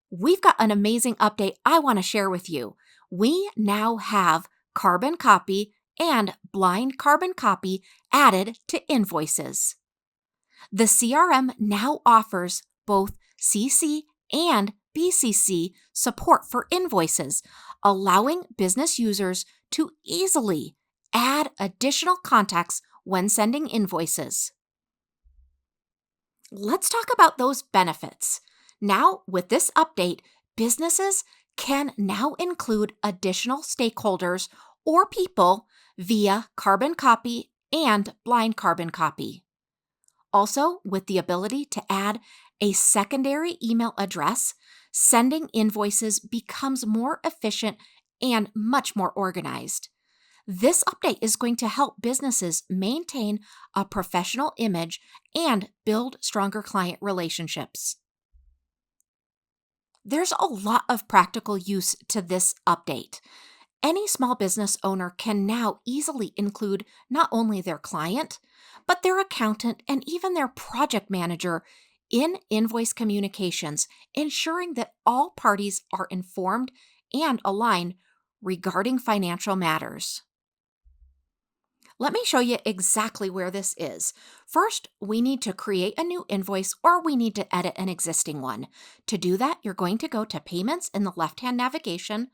We've got an amazing update I want to share with you. We now have carbon copy and blind carbon copy added to Invoices. The CRM now offers both CC and BCC support for invoices, allowing business users to easily add additional contacts when sending invoices. Let's talk about those benefits. Now, with this update, businesses can now include additional stakeholders or people via carbon copy and blind carbon copy. Also, with the ability to add a secondary email address, sending invoices becomes more efficient and much more organized. This update is going to help businesses maintain a professional image and build stronger client relationships. There's a lot of practical use to this update. Any small business owner can now easily include not only their client, but their accountant and even their project manager in invoice communications, ensuring that all parties are informed and aligned regarding financial matters. Let me show you exactly where this is. First, we need to create a new invoice or we need to edit an existing one. To do that, you're going to go to Payments in the left-hand navigation,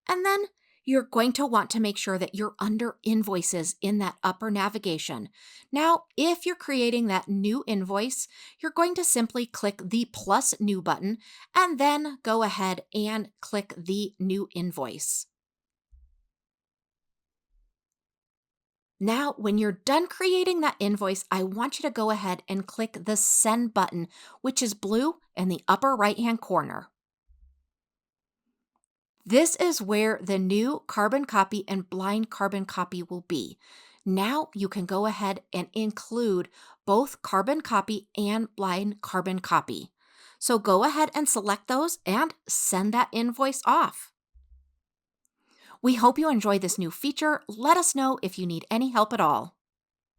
and then you're going to want to make sure that you're under Invoices in that upper navigation. Now, if you're creating that new invoice, you're going to simply click the plus new button and then go ahead and click the new invoice. Now, when you're done creating that invoice, I want you to go ahead and click the Send button, which is blue in the upper right-hand corner. This is where the new carbon copy and blind carbon copy will be. Now you can go ahead and include both carbon copy and blind carbon copy. So go ahead and select those and send that invoice off. We hope you enjoy this new feature. Let us know if you need any help at all.